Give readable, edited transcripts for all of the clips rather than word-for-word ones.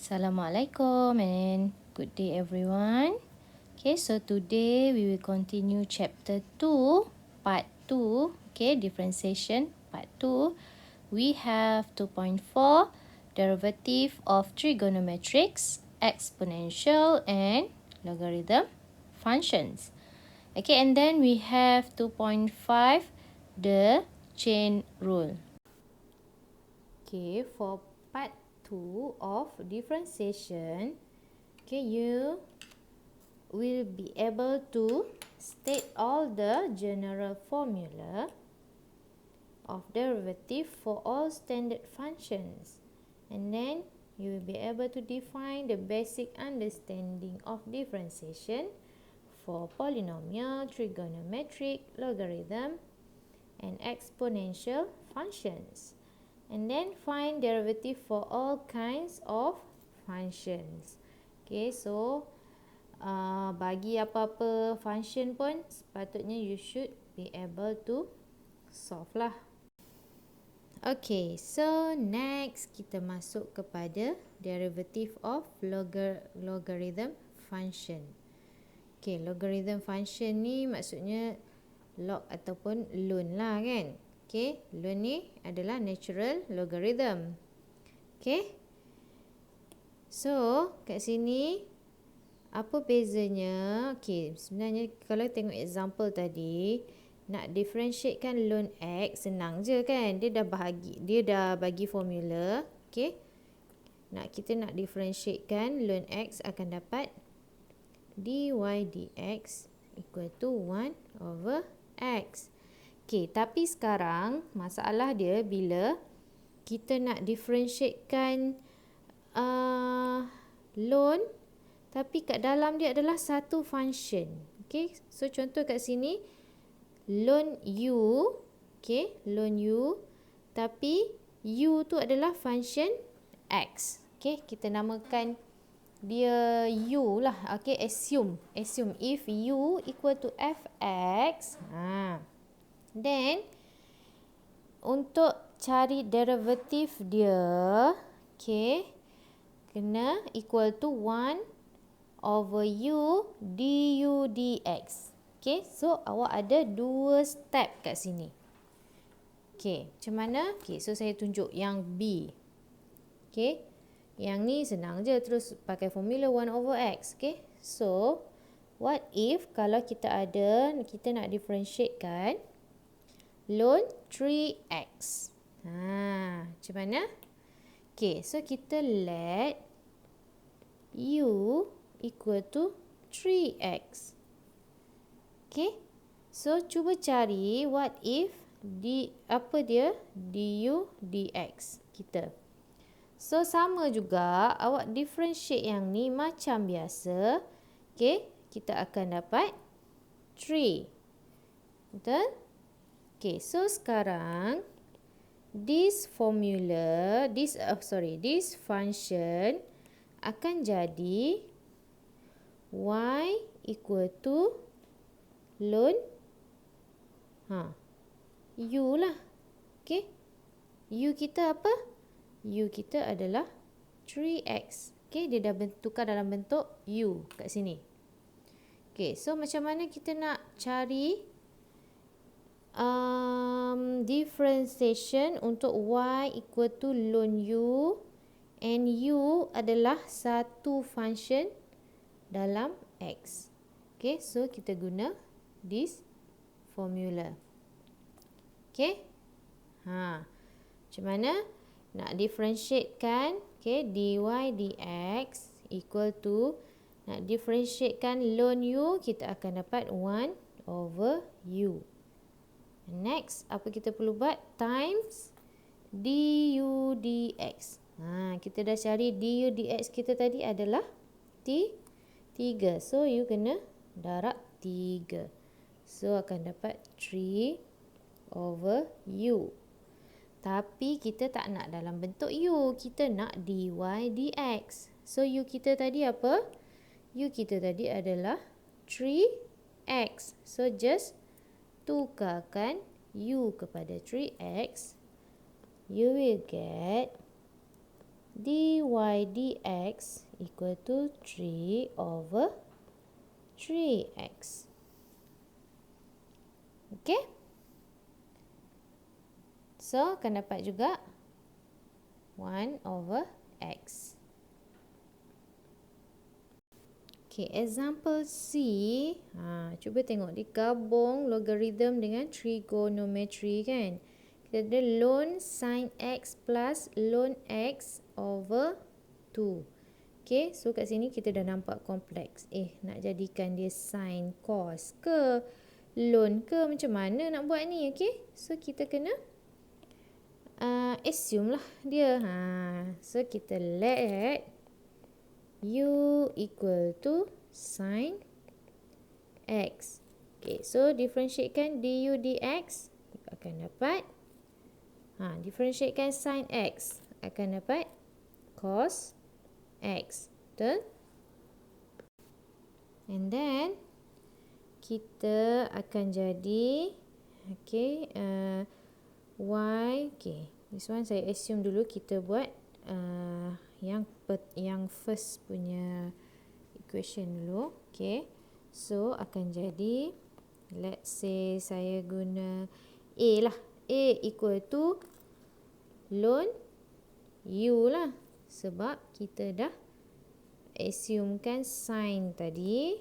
Assalamualaikum and good day everyone. Okay, so today we will continue chapter 2, part 2, okay, differentiation, part 2. We have 2.4, derivative of trigonometrics, exponential and logarithm functions. Okay, and then we have 2.5, the chain rule. Okay, for part 2 of differentiation, okay, you will be able to state all the general formula of derivative for all standard functions, and then you will be able to define the basic understanding of differentiation for polynomial, trigonometric, logarithm and exponential functions. And then find derivative for all kinds of functions. Okay, so bagi apa-apa function pun sepatutnya you should be able to solve lah. Okay, so next kita masuk kepada derivative of logarithm function. Okay, logarithm function ni maksudnya log ataupun ln lah kan. Okay, ln ni adalah natural logarithm. Okay, so kat sini apa bezanya? Okay, sebenarnya kalau tengok example tadi, nak differentiatekan ln x senang je kan. Dia dah bagi formula. Okay, kita nak differentiatekan ln x akan dapat dy dx equal to 1 over x. Okay, tapi sekarang masalah dia bila kita nak differentiatekan ln tapi kat dalam dia adalah satu function. Okay, so contoh kat sini ln u, okay, ln u, tapi u tu adalah function x. Okay, kita namakan dia u lah. Okay, assume if u equal to fx, then untuk cari derivatif dia, okay, kena equal to 1 over u du dx. Okay, so awak ada dua step kat sini. Okay, macam mana? Okay, so saya tunjuk yang B. Okay, yang ni senang je, terus pakai formula 1 over x. Okay, so what if kalau kita nak differentiatekan ln 3x. Macam mana? Okay, so kita let u equal to 3x. Okay, so cuba cari what if du dx kita. So sama juga awak differentiate yang ni macam biasa. Okay, kita akan dapat 3. Betul? Okay, so sekarang this function akan jadi y equal to ln u lah. Okay, u kita apa? U kita adalah 3x. Okay, dia dah tukar dalam bentuk u kat sini. Okay, so macam mana kita nak cari differentiation untuk y equal to ln u, and u adalah satu function dalam x. Okay, so kita guna this formula. Okay, macam mana nak differentiatekan? Okay, dy dx equal to, nak differentiatekan ln u, kita akan dapat 1 over u. Next, apa kita perlu buat? Times du dx. Kita dah cari du dx kita tadi adalah 3. So, you kena darab 3. So, akan dapat 3 over u. Tapi, kita tak nak dalam bentuk u. Kita nak dy dx. So, u kita tadi apa? U kita tadi adalah 3x. So, just tukarkan u kepada 3x, you will get dy dx equal to 3 over 3x. Okay? So, akan dapat juga 1 over x. Okay, example C. Cuba tengok, digabung logarithm dengan trigonometry kan. Kita ada ln sin x plus ln x over 2. Okay, so kat sini kita dah nampak kompleks. Nak jadikan dia sin cos ke ln ke, macam mana nak buat ni? Okay, so kita kena assume lah dia. So kita let u equal to sin x. Okay, so differentiatekan du dx akan dapat differentiatekan sin x akan dapat cos x. Betul? And then kita akan jadi y. Okay, this one saya assume dulu, kita buat yang first punya equation dulu. Okay, so akan jadi, let's say saya guna a lah. A equal to ln u lah, sebab kita dah assumekan sin tadi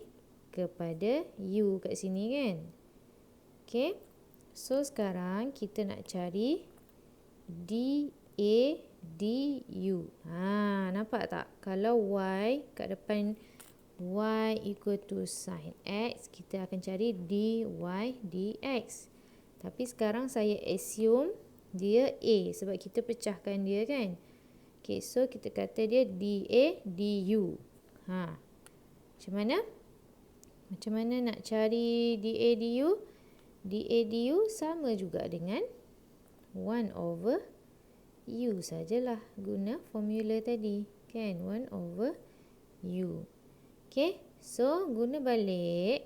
kepada u kat sini kan. Okay, so sekarang kita nak cari dA du. Nampak tak? Kalau y kat depan y equal to sin x, kita akan cari dy dx. Tapi sekarang saya assume dia a sebab kita pecahkan dia kan. Okay, so kita kata dia dA du. Macam mana? Macam mana nak cari dA du? dA du sama juga dengan 1 over u sajalah, guna formula tadi kan, 1 over u. Okay, so guna balik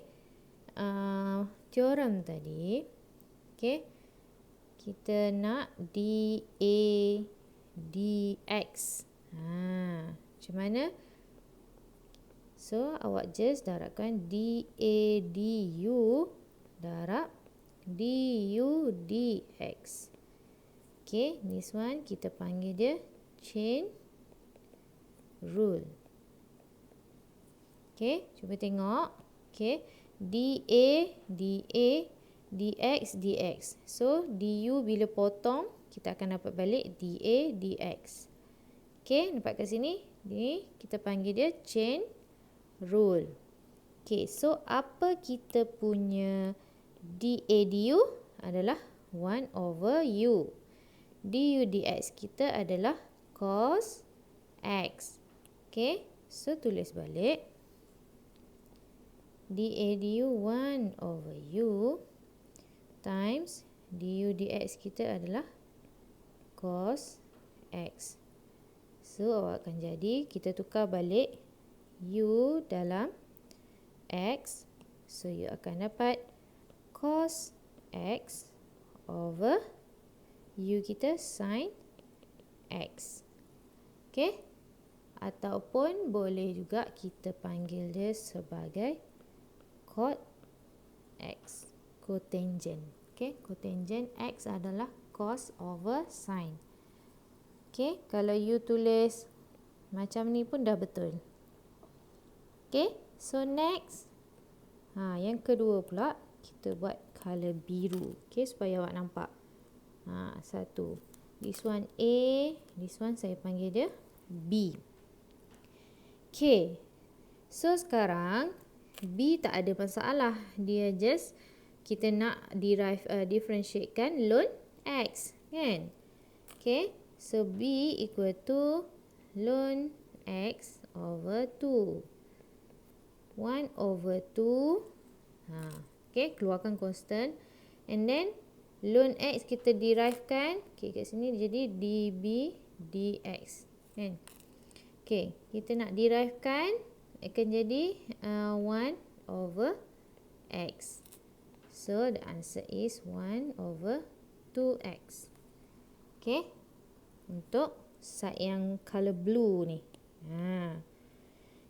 teorem tadi. Okay, kita nak dA dx. Macam mana? So, awak just darabkan dA du darab du dx. Okay, this one kita panggil dia chain rule. Okay, cuba tengok. Okay, dA dx dx. So, du bila potong, kita akan dapat balik dA dx. Okay, nampak kat sini? Ni kita panggil dia chain rule. Okay, so apa kita punya dA du adalah 1 over u. Du dx kita adalah cos x. Okay, so tulis balik. dA du 1 over u times du dx kita adalah cos x. So, awak akan jadi, kita tukar balik u dalam x. So, you akan dapat cos x over u kita sin x. Okay? Ataupun boleh juga kita panggil dia sebagai cot x. Cotangent. Okay, cotangent x adalah cos over sin. Okay, kalau you tulis macam ni pun dah betul. Okay, so next. Yang kedua pula, kita buat color biru. Okay, supaya awak nampak. Satu. This one A, this one saya panggil dia B. Okay, so sekarang B tak ada masalah. Dia just kita nak differentiatekan ln x kan. Okay, so B equal to ln x over 2. 1 over 2. Okay, keluarkan constant. And then ln x kita derivekan. Okay, kat sini jadi dB dx kan. Okay, kita nak derivekan akan jadi 1 over x. So, the answer is 1 over 2x. Okay, untuk side yang color blue ni.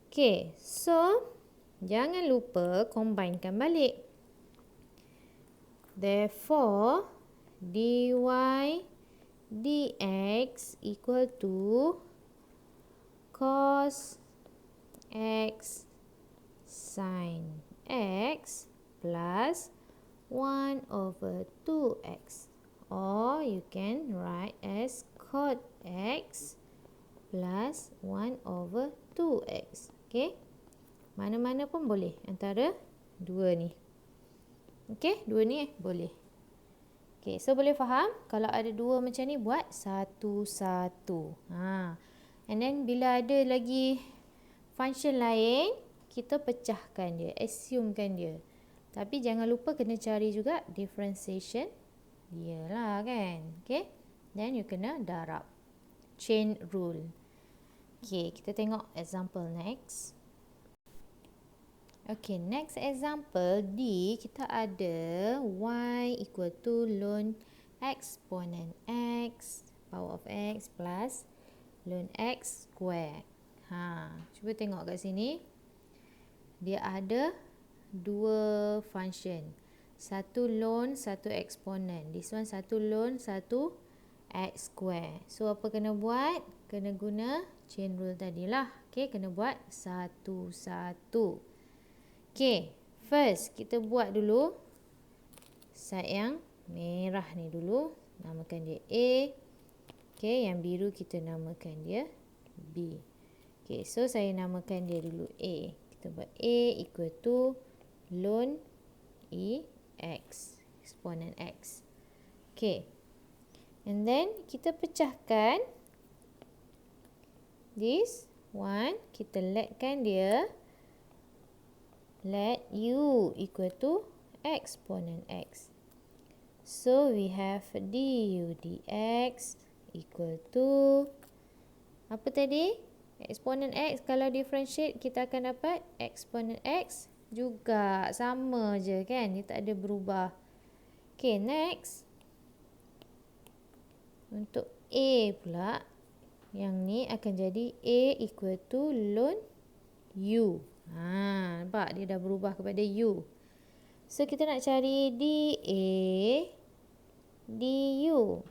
Okay, so jangan lupa combinekan balik. Therefore, dy dx equal to cos x sin x plus 1 over 2x. Or you can write as cot x plus 1 over 2x. Okay. Mana-mana pun boleh antara dua ni. Okay, dua ni boleh. Okay, so boleh faham? Kalau ada dua macam ni, buat satu-satu. And then bila ada lagi function lain, kita pecahkan dia, assumekan dia. Tapi jangan lupa kena cari juga differentiation dia lah kan. Okay, then you kena darab. Chain rule. Okay, kita tengok example next. Okay, next example D, kita ada y equal to ln exponent x power of x plus ln x square. Cuba tengok kat sini. Dia ada dua function. Satu ln, satu exponent. This one satu ln, satu x square. So apa kena buat? Kena guna chain rule tadilah. Okay, kena buat satu-satu. Okay, first kita buat dulu side yang merah ni dulu. Namakan dia A. Okay, yang biru kita namakan dia B. Okay, so saya namakan dia dulu A. Kita buat A equal to ln E x, exponent x. Okay, and then kita pecahkan this one. Kita letkan dia. Let u equal to exponent x. So we have du dx equal to apa tadi? Exponent x. Kalau differentiate kita akan dapat exponent x juga. Sama je kan? Dia tak ada berubah. Okay, next. Untuk a pula, yang ni akan jadi a equal to ln u. Nampak dia dah berubah kepada u. So kita nak cari dA du.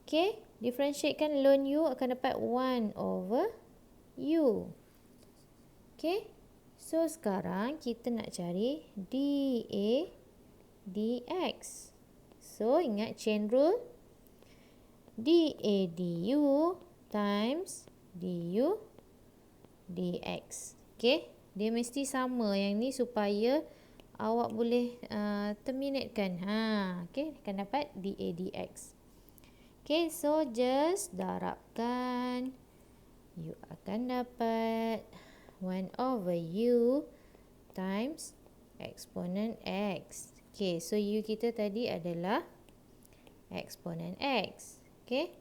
Okay, differentiatekan ln u akan dapat 1 over u. Okay, so sekarang kita nak cari dA dx. So ingat chain rule. dA du times du dx. Okay, dia mesti sama yang ni supaya awak boleh terminatekan. Okay, akan dapat dA dx. Okay, so just darabkan. You akan dapat 1 over u times exponent x. Okay, so u kita tadi adalah exponent x. Okay,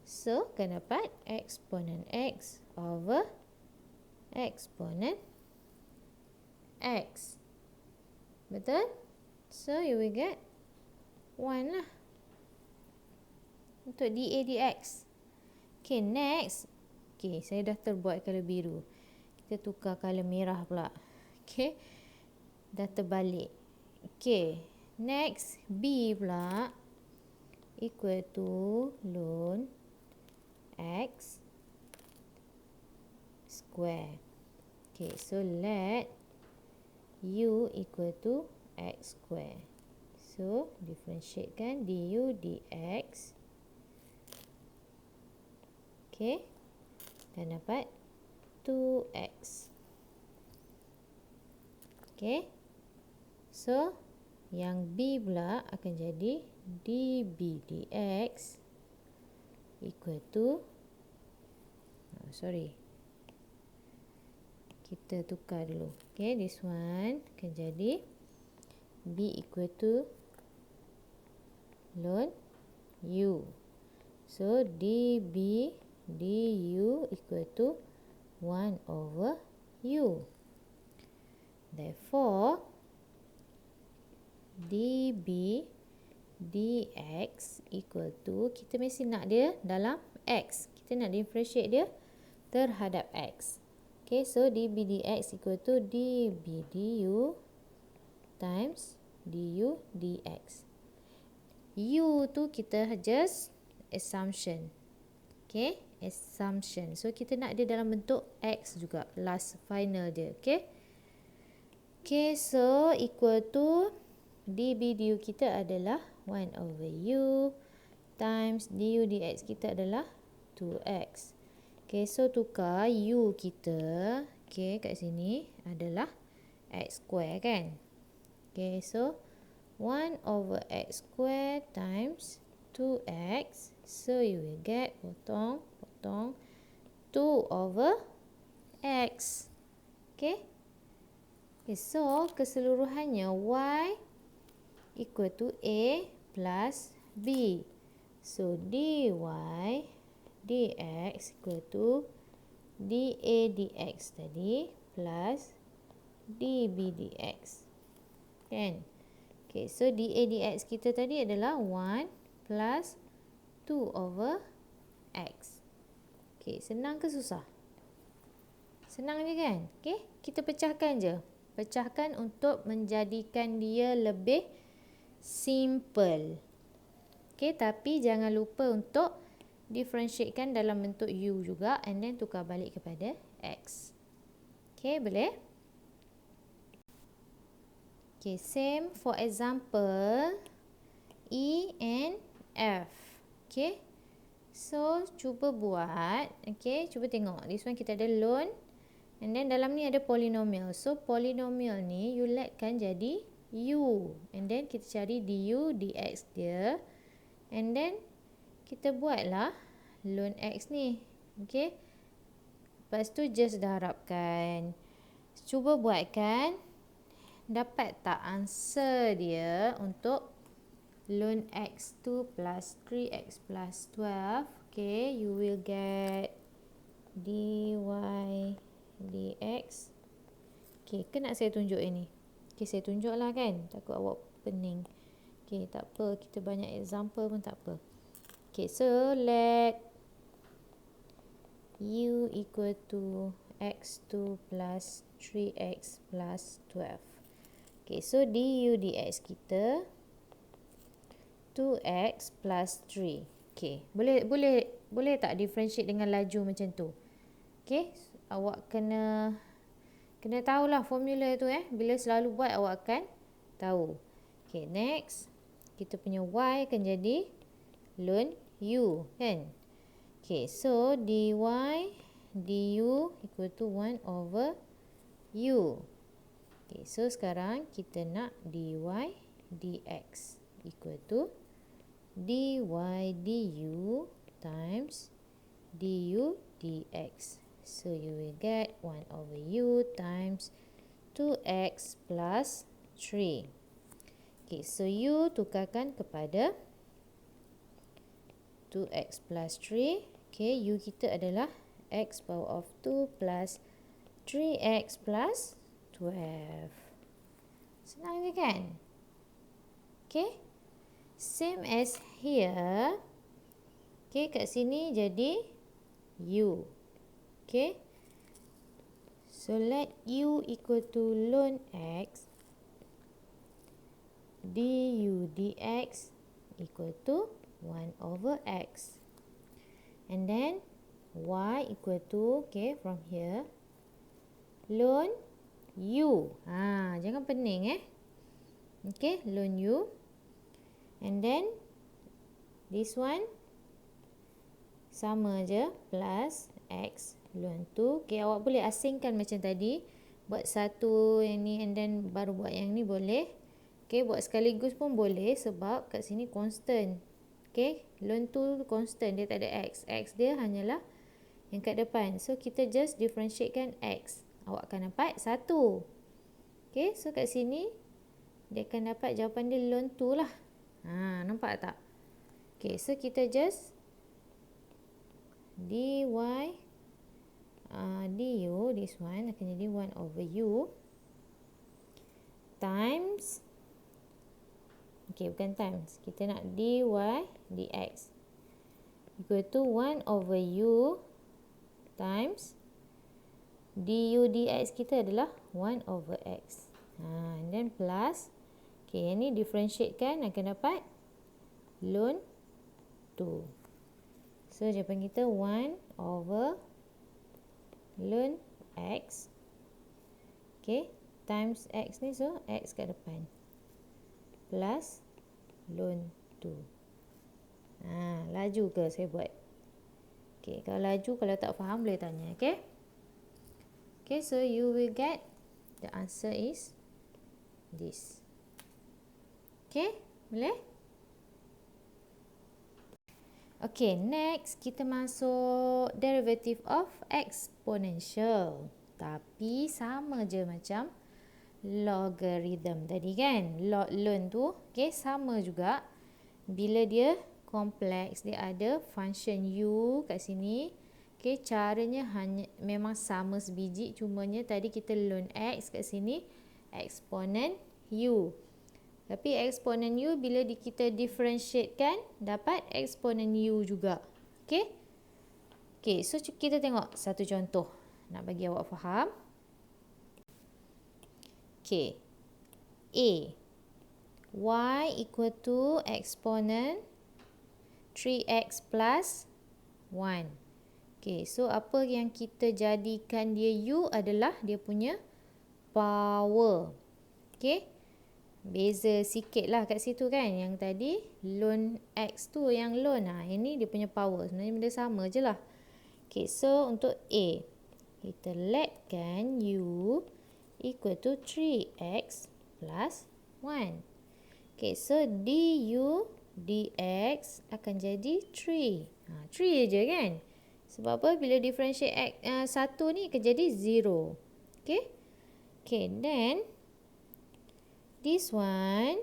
so akan dapat exponent x over exponent x. Betul? So you will get 1 lah untuk dA dx. Okay, next. Okay, saya dah terbuat color biru. Kita tukar color merah pula. Okay, dah terbalik. Okay, next B pula equal to ln x square. Okay, so let u equal to x square. So differentiatekan du dx. Okay, dan dapat 2x. Okay, so yang B pula akan jadi dB dx equal to kita tukar dulu. Okay, this one akan jadi B equal to ln u. So dB du equal to 1 over u. Therefore, dB dx equal to, kita mesti nak dia dalam x. Kita nak differentiate dia terhadap x. Okay, so db dx equal to db du times du dx. U tu kita just assumption. Okay, assumption. So kita nak dia dalam bentuk x juga, last final dia. Okay. Okay, so equal to db du kita adalah 1 over u times du dx kita adalah 2x. Okay, so tukar u kita, okay, kat sini adalah x square kan. Okay, so 1 over x square times 2x. So you will get, potong 2 over x. Okay. Okay, so keseluruhannya y equal to a plus b. So dy dx equal to dA dx tadi plus dB dx. Kan? Okay, so dA dx kita tadi adalah 1 plus 2 over x. Okay, senang ke susah? Senang je kan? Okay, kita pecahkan je. Pecahkan untuk menjadikan dia lebih simple. Okay, tapi jangan lupa untuk differentiatekan dalam bentuk u juga and then tukar balik kepada x. Okay, boleh? Okay, same for example E and F. Okay, so cuba buat. Okay, cuba tengok. This one kita ada lone and then dalam ni ada polynomial. So polynomial ni you letkan jadi u and then kita cari du dx dia and then kita buatlah ln x ni. Okay. Lepas tu just darabkan. Cuba buatkan. Dapat tak answer dia untuk ln x2 plus 3x plus 12. Okay. You will get dy dx. Okay. Ke nak saya tunjuk ini? Okay. Saya tunjuk lah kan. Takut awak pening. Okay. Tak apa. Kita banyak example pun tak apa. Okay, so let u equal to x2 plus 3x plus 12. Okay, so du dx kita 2x plus 3. Okay, boleh tak differentiate dengan laju macam tu? Okay, awak kena tahulah formula tu Bila selalu buat awak akan tahu. Okay, next. Kita punya y akan jadi ln u kan. Okay, so dy du equal to 1 over u. Okay, so sekarang kita nak dy dx equal to dy du times du dx. So you will get 1 over u times 2x plus 3. Okay, so u tukarkan kepada 2x plus 3. Okay, u kita adalah x power of 2 plus 3x plus 12. Senang je kan? Okay. Same as here. Okay, kat sini jadi u. Okay. So, let u equal to ln x du dx equal to 1 over x. And then y equal to, okay, from here, ln u. Jangan pening Okay, ln u. And then this one sama je, plus x ln 2. Okay, awak boleh asingkan macam tadi. Buat satu yang ni and then baru buat yang ni boleh. Okay, buat sekaligus pun boleh sebab kat sini constant. Okay, ln 2 constant, dia tak ada x. X dia hanyalah yang kat depan. So, kita just differentiatekan x. Awak akan dapat 1. Okay, so kat sini, dia akan dapat jawapan dia ln 2 lah. Nampak tak? Okay, so kita just dy du, this one akan jadi 1 over u times, Okay, bukan times. Kita nak dy dx equal to 1 over u times du dx kita adalah 1 over x. And then plus. Okay, yang ni differentiate kan akan dapat ln 2. So, jawapan kita 1 over ln x. Okay, times x ni, so x kat depan. Plus ln 2. Laju ke saya buat? Okay, kalau laju, kalau tak faham boleh tanya. Okay. Okay, so you will get the answer is this. Okay, boleh? Okay, next kita masuk derivative of exponential. Tapi sama je macam logarithm tadi kan. Ln tu, okay, sama juga. Bila dia kompleks, dia ada function u kat sini. Okay, caranya memang sama sebiji. Cumanya tadi kita ln x kat sini, eksponen u. Tapi eksponen u bila kita differentiate kan, dapat eksponen u juga. Okay? Okay, so kita tengok satu contoh. Nak bagi awak faham. Okay. A. Y equal to eksponen 3x plus 1. Okay, so apa yang kita jadikan dia u adalah dia punya power. Okay. Beza sikit lah kat situ kan. Yang tadi ln x tu yang ln. Ini dia punya power. Sebenarnya benda sama je lah. Okay, so untuk A, kita letkan u equal to 3x plus 1. Okay, so du dx akan jadi 3. 3 je kan. Sebab apa? Bila differentiate x, 1 ni akan jadi 0. Okay. Okay, then this one,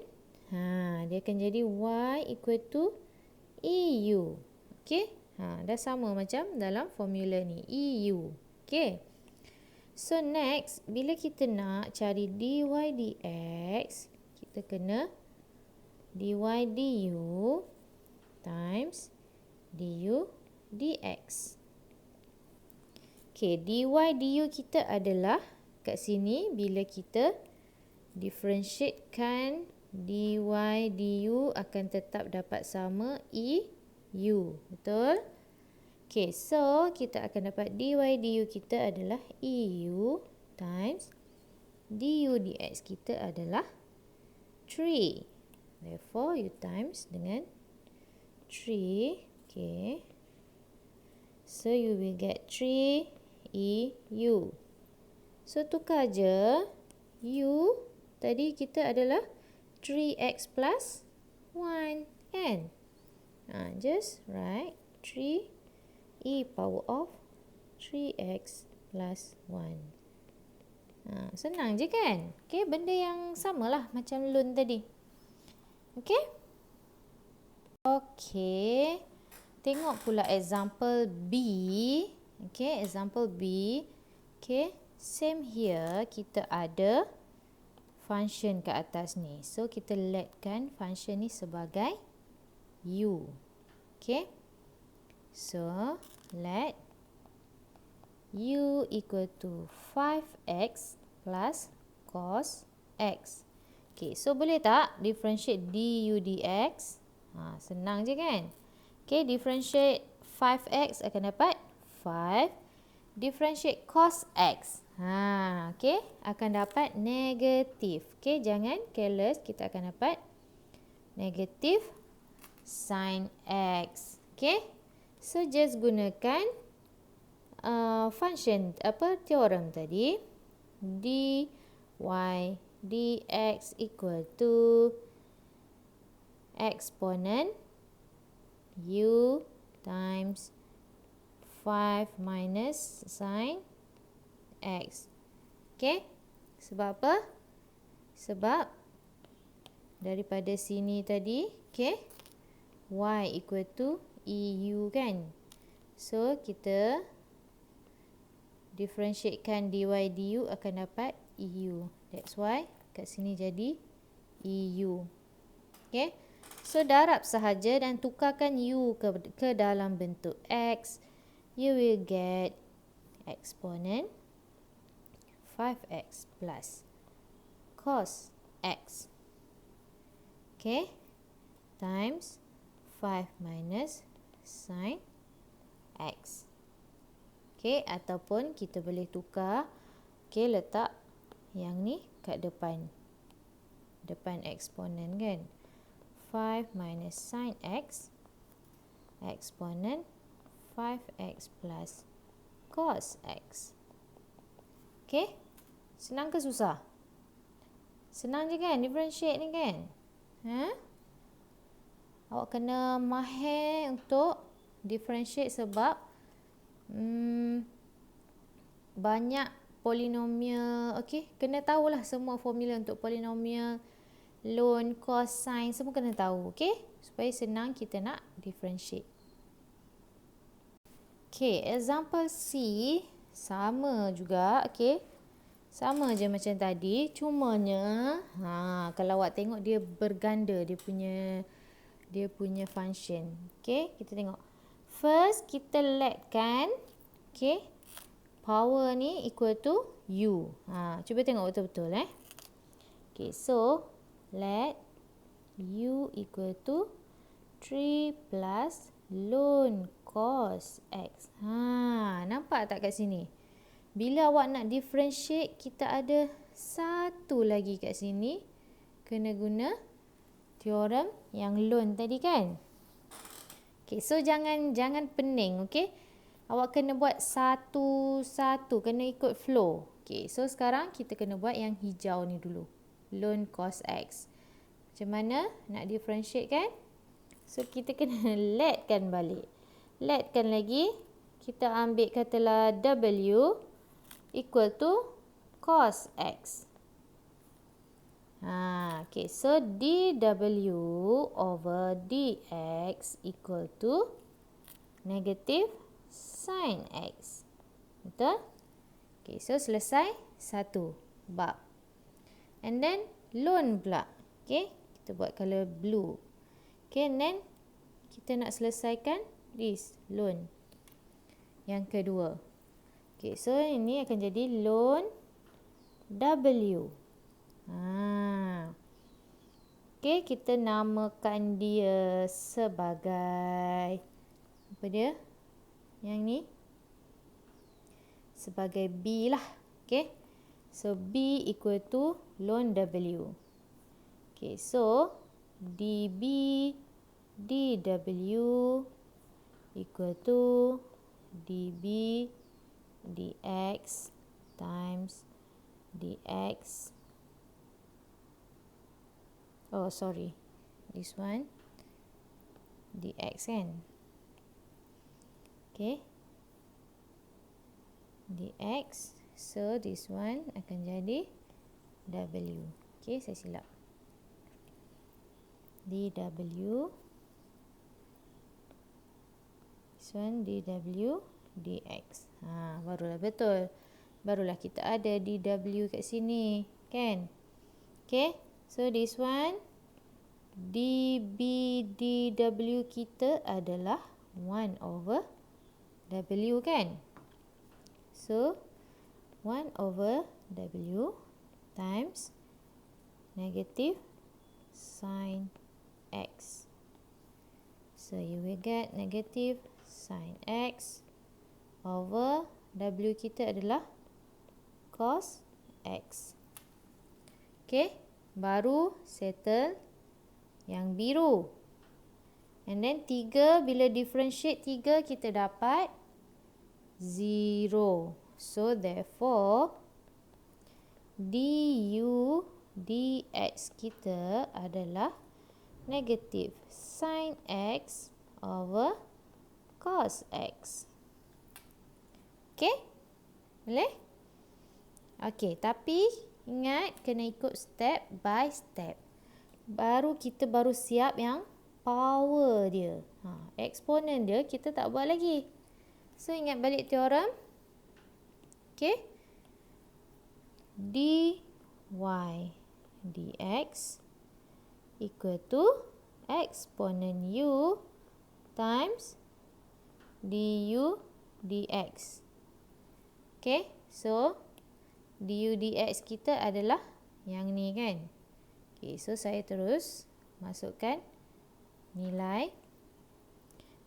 dia akan jadi y equal to EU. Okay. Dah sama macam dalam formula ni. EU. Okay. So, next, bila kita nak cari dy dx, kita kena dy du times du dx. Okay, dy du kita adalah kat sini bila kita differentiatekan dy du akan tetap dapat sama EU. Betul? Okay, so kita akan dapat dy du kita adalah EU times du dx kita adalah 3. Therefore, you times dengan 3. Okay. So, you will get 3 EU. So, tukar je. U tadi kita adalah 3x plus 1 kan? Just write 3 e power of 3x plus 1. Senang je kan? Okay, benda yang samalah macam ln tadi. Okay? Okay. Tengok pula example B. Okay, example B. Okay, same here. Kita ada function ke atas ni. So, kita letkan function ni sebagai u. Okay. So, let u equal to 5x plus cos x. Okay, so boleh tak differentiate du dx? Senang je kan? Okay, differentiate 5x akan dapat 5. Differentiate cos x. Okay, akan dapat negatif. Okay, jangan careless. Kita akan dapat negatif sin x. Okay, so just gunakan function, teorem tadi. Dy dx equal to eksponen u times 5 minus sin x. Okay. Sebab apa? Sebab daripada sini tadi, okay, y equal to EU kan. So, kita differentiatekan dy du akan dapat EU. That's why kat sini jadi EU. Okay. So darab sahaja dan tukarkan U ke dalam bentuk X. You will get exponent 5x plus cos X. Okay. Times 5 minus sin X. Okay. Ataupun kita boleh tukar. Okay. Letak yang ni kat depan. Depan eksponen kan. 5 minus sin X. Eksponen 5x plus cos X. Okay. Senang ke susah? Senang je kan differentiate ni kan? Awak kena mahir untuk differentiate sebab banyak polinomial. Okay. Kena tahulah semua formula untuk polinomial, ln, cos, sin. Semua kena tahu. Okay. Supaya senang kita nak differentiate. Okay. Example C. Sama juga. Okay. Sama je macam tadi. Cumanya, kalau awak tengok dia berganda dia punya function. Okay. Kita tengok. First, kita letkan. Okay. Power ni equal to U. Cuba tengok betul-betul. Okay. So, let U equal to 3 plus ln cos X. Nampak tak kat sini? Bila awak nak differentiate, kita ada satu lagi kat sini. Kena guna teorem yang ln tadi kan? Okay, so jangan pening, okay? Awak kena buat satu-satu, kena ikut flow. Okay, so sekarang kita kena buat yang hijau ni dulu. Ln cos X. Macam mana nak differentiate kan? So, kita kena letkan balik. Letkan lagi. Kita ambil katalah W equal to cos X. Okay, so dW over dx equal to negative sin X. Betul? Okay, so selesai satu bab. And then ln pula. Okay, kita buat color blue. Okay, and then kita nak selesaikan this ln yang kedua. Okay, so ini akan jadi ln W. Okay, kita namakan dia sebagai apa dia? Yang ni sebagai B lah. Okay, so B equal to ln W. Okay, so dB dW equal to dB dx times dx. Oh, sorry. This one dx kan? Okay. dx. So, this one akan jadi W. Okay, saya silap. dW. This one dW dx. Barulah betul. Barulah kita ada dW kat sini. Kan? Okay. So, this one dB dW kita adalah 1 over W kan? So, 1 over W times negative sin X. So, you will get negative sin X over W kita adalah cos X. Okay, baru settle yang biru. And then 3, bila differentiate 3, kita dapat 0. So, therefore, du dx kita adalah negative sin X over cos X. Okay? Boleh? Okay, tapi ingat kena ikut step by step. Kita baru siap yang power dia. Eksponen dia kita tak buat lagi. So, ingat balik teorem. Okay. dy dx equal to exponent u times du dx. Okay, so du dx kita adalah yang ni kan. Okay, so saya terus masukkan nilai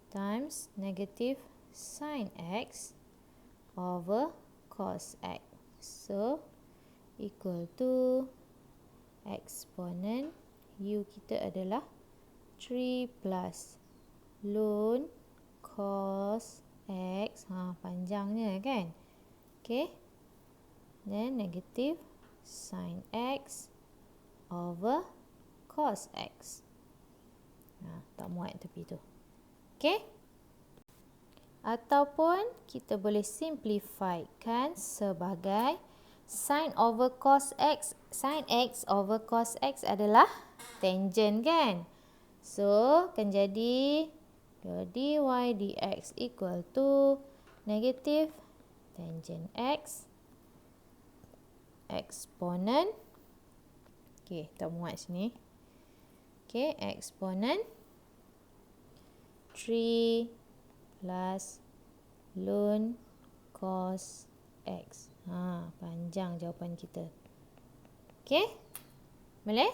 times negative sin x over cos x. So, equal to exponent u kita adalah 3 plus ln cos x. Panjangnya kan. Okay. Then negative sin x over cos x. Tak muat tepi tu. Okay. Ataupun kita boleh simplifikan sebagai sin over cos x. Sin x over cos x adalah tangent kan. So, akan jadi dy dx equal to negative tangent x exponent. Okay, tak muat sini. Okay, exponent 3 plus ln cos x. Panjang jawapan kita. Okay? Boleh?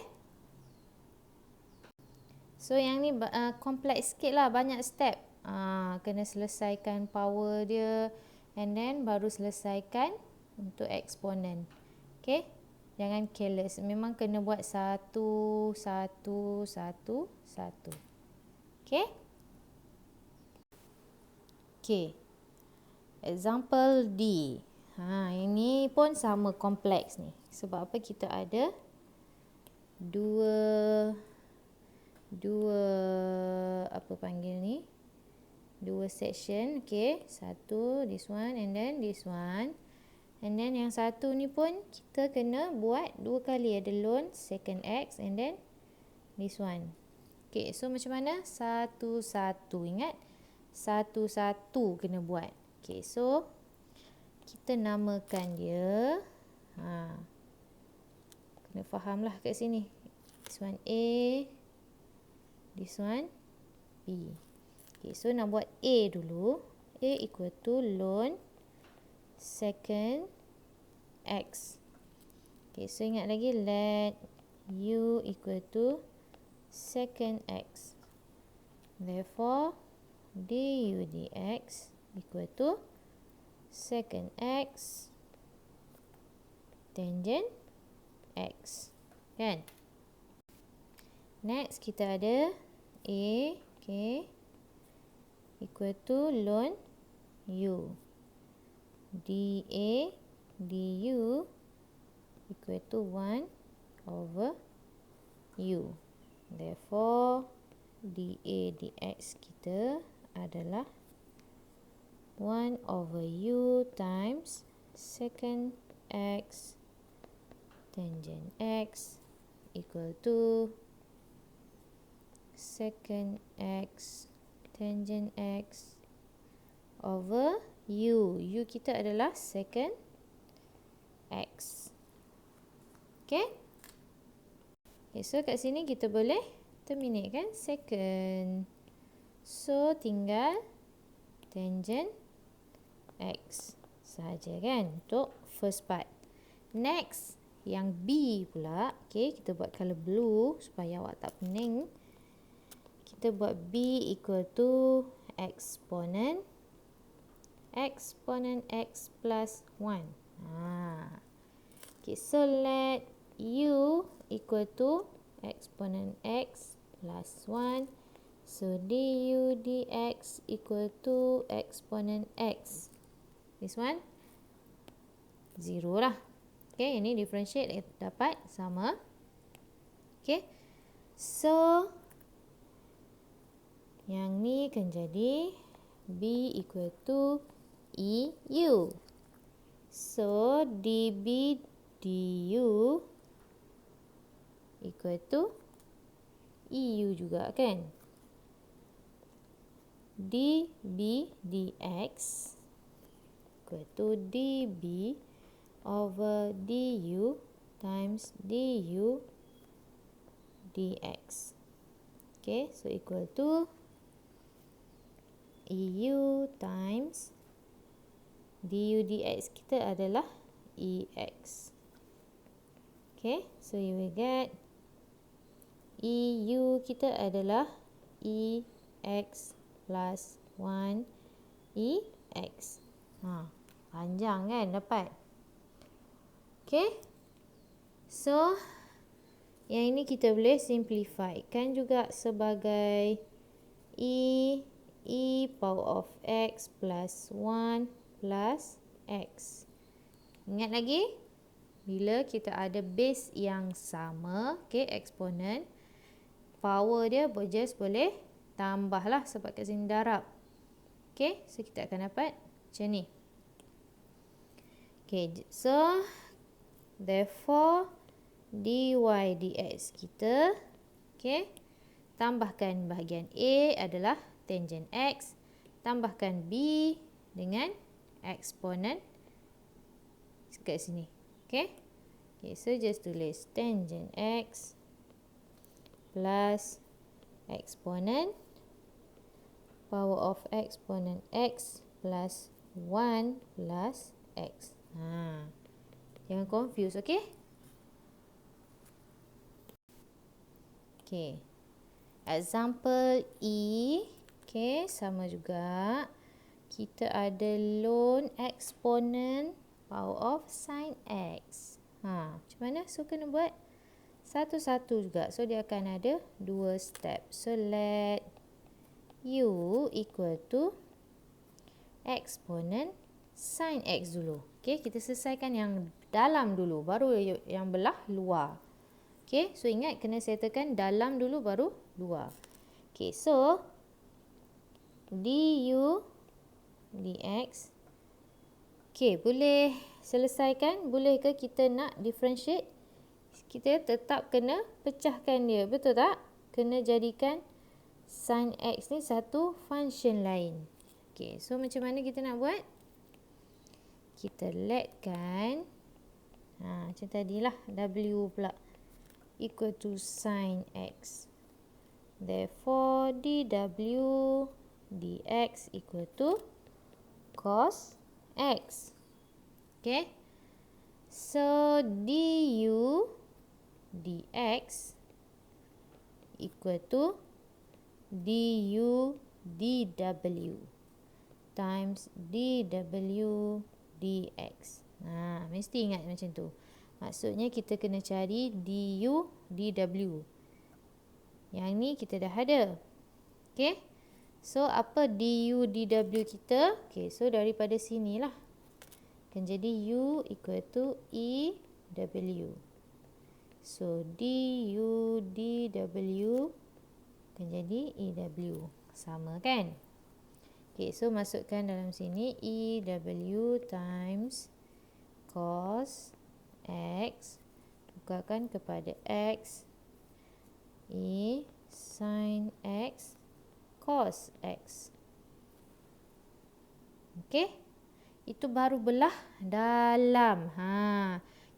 So, yang ni kompleks sikit lah. Banyak step. Kena selesaikan power dia. And then, baru selesaikan untuk eksponen. Okay? Jangan careless. Memang kena buat satu. Okay? Okay. Example D. Ini pun sama kompleks ni. Sebab apa kita ada dua apa panggil ni? Dua section. Okay. Satu, this one and then this one. And then yang satu ni pun kita kena buat dua kali. Ada ln second x and then this one. Okay. So macam mana? Satu-satu. Ingat? Satu-satu kena buat. Okay. So kita namakan dia. Kena faham lah kat sini. This one A. This one B. Okay, so nak buat A dulu. A equal to ln second x. Okay, so ingat lagi. Let u equal to second x. Therefore, du dx equal to second x tangent x. Kan? Next, kita ada A, okay, equal to ln u. dA du equal to 1 over u. Therefore, dA dx kita adalah 1 over u times second x tangent x equal to second x tangent x over u. U kita adalah second x. Okay? Okay, so kat sini kita boleh terminate kan second. So, tinggal tangent x saja kan untuk first part. Next, yang B pula. Okay, kita buat color blue supaya awak tak pening. Kita buat B equal to exponent x plus 1. Okay, so let u equal to exponent x plus 1. So, du dx equal to exponent x. This one, 0 lah. Okay, ini differentiate dapat sama. Okay, so yang ni akan jadi B equal to EU. So, dB du equal to EU juga kan. dB dx equal to dB over du times du dx. Okay, so equal to EU times du dx kita adalah EX. Okay, so you will get EU kita adalah EX plus 1 EX. Panjang kan dapat. Okay, so yang ini kita boleh simplify kan juga sebagai E power of X plus 1 plus X. Ingat lagi? Bila kita ada base yang sama, okay, eksponen, power dia just boleh tambahlah sebab kat sini darab. Okay, so kita akan dapat macam ni. Okay, so therefore dy dx kita, okay, tambahkan bahagian A adalah tangent X, tambahkan B dengan eksponen kat sini. Okay, so just tulis tangent X plus eksponen power of eksponen X plus 1 plus X. Jangan confuse, okay? Okay, example E, okay, sama juga. Kita ada lone eksponen power of sin X. Macam mana? So, kena buat satu-satu juga. So, dia akan ada 2 step. So, let U equal to eksponen sin X dulu. Okay, kita selesaikan yang dalam dulu, baru yang belah luar. Okay, so ingat kena settlekan dalam dulu, baru luar. Okay, so du dx. Okay, boleh selesaikan? Boleh ke kita nak differentiate? Kita tetap kena pecahkan dia, betul tak? Kena jadikan sin X ni satu function lain. Okay, so macam mana kita nak buat? Kita letkan, macam tadilah, W pula equal to sin X. Therefore, dw dx equal to cos X. Okay, so du dx equal to du dw times dw dx. Mesti ingat macam tu. Maksudnya kita kena cari du dw. Yang ni kita dah ada. Okay, so apa du dw kita? Okay, so daripada sinilah akan jadi u equal to EW. So du dw akan jadi EW. Sama kan? Okay, so masukkan dalam sini EW times cos X, tukarkan kepada X, E sin X cos X. Okay, itu baru belah dalam.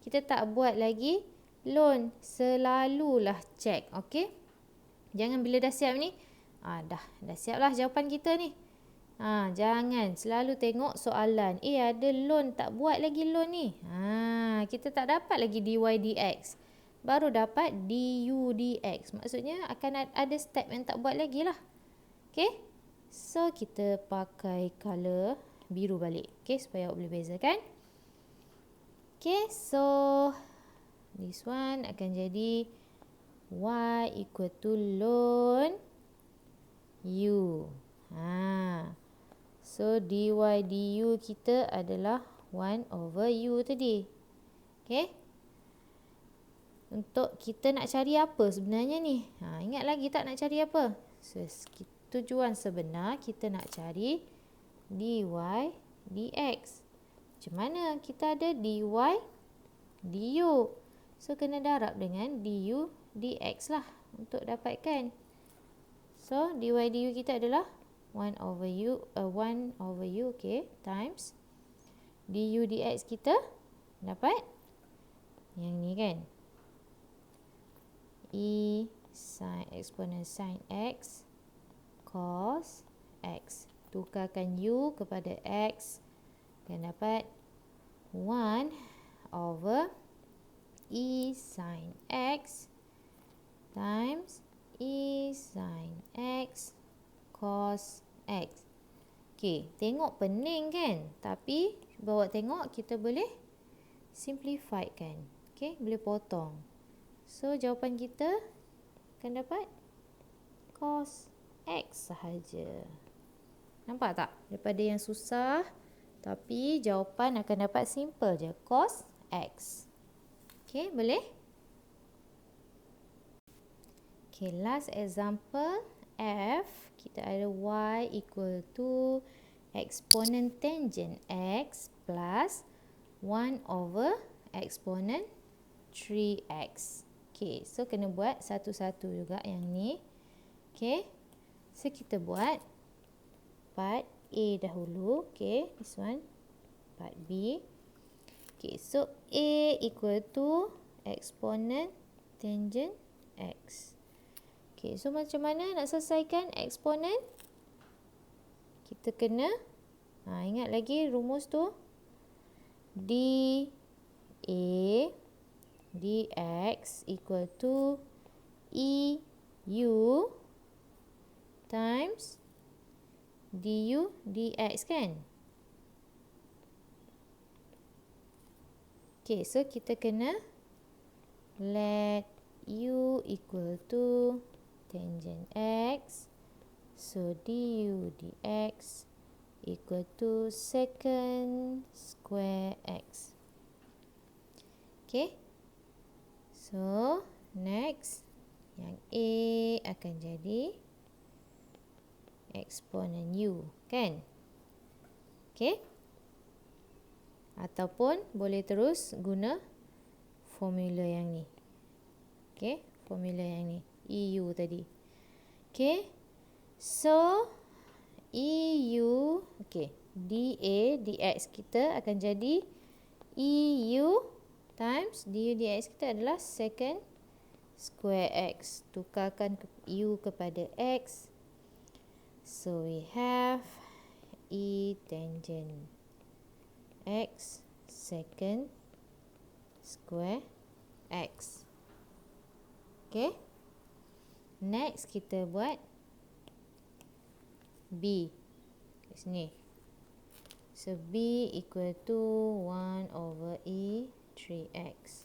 Kita tak buat lagi lone, selalulah check. Okay, jangan bila dah siap ni, dah siap lah jawapan kita ni. Jangan selalu tengok soalan, ada lone, tak buat lagi lone ni. Kita tak dapat lagi dy dx, baru dapat du dx. Maksudnya akan ada step yang tak buat lagi lah. Okay, so kita pakai color biru balik, okay, supaya awak boleh bezakan. Okay, so this one akan jadi y equal to lone u. So dy du kita adalah 1 over u tadi. Okay, untuk kita nak cari apa sebenarnya ni? Ingat lagi tak nak cari apa? So, tujuan sebenar kita nak cari dy dx. Macam mana? Kita ada dy du. So, kena darab dengan du dx lah untuk dapatkan. So, dy du kita adalah 1 over u, okay, times du dx kita dapat yang ni kan, E eksponen sin X cos X. Tukarkan U kepada X. Dan dapat 1 over E sin X times E sin X cos X. Okey, tengok pening kan? Tapi bawa tengok kita boleh simplify kan. Okey, boleh potong. So jawapan kita akan dapat cos X sahaja. Nampak tak? Daripada yang susah, tapi jawapan akan dapat simple je. Cos X. Okey, boleh? Okay, last example. F, kita ada Y equal to exponent tangent X plus 1 over exponent 3X. Okay, so kena buat satu-satu juga yang ni. Okay, so kita buat part A dahulu. Okay, this one. Part B. Okay, so A equal to exponent tangent X. Okay, so macam mana nak selesaikan eksponen? Kita kena, ingat lagi rumus tu. dA dx equal to EU times du dx kan? Okay, so kita kena let U equal to tangent X, so du dx equal to secant square X. Okay, so next yang A akan jadi eksponen U kan? Okay, ataupun boleh terus guna formula yang ni. Okay, formula yang ni EU tadi. Okay, so EU, okay, dA dx kita akan jadi EU times du dx kita adalah secant square X. Tukarkan U kepada X. So we have E tangent X secant square X. Okay, next kita buat B kat sini. So B equal to 1 over E 3X.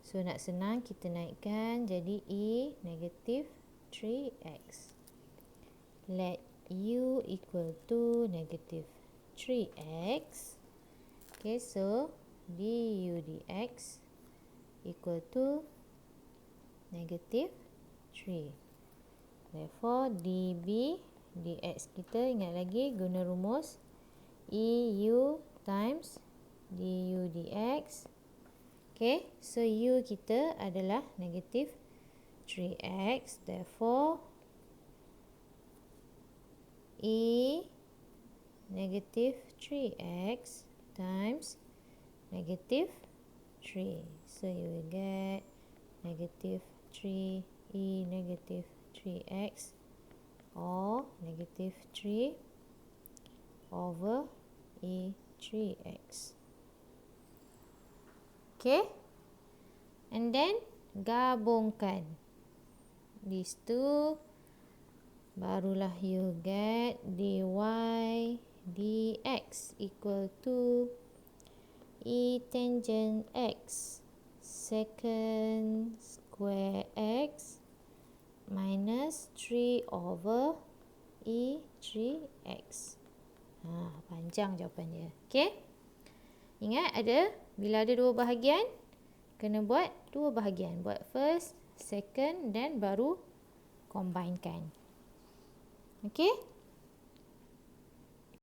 So nak senang kita naikkan jadi E negative 3X. Let U equal to negative 3X. Okay, so du dx equal to negative 3. Therefore, dB dx kita ingat lagi guna rumus EU times du dx. Okay, so U kita adalah negative 3x. Therefore, E negative 3x times negative 3. So you will get negative 3E negative 3x or negative 3 over E 3x. Okay, and then gabungkan these two, barulah you get dy dx equal to E tangent X secant square X minus 3 over E 3x. Panjang jawapan dia. Okay, ingat ada, bila ada dua bahagian kena buat dua bahagian. Buat first, second, dan baru combinekan. Okay.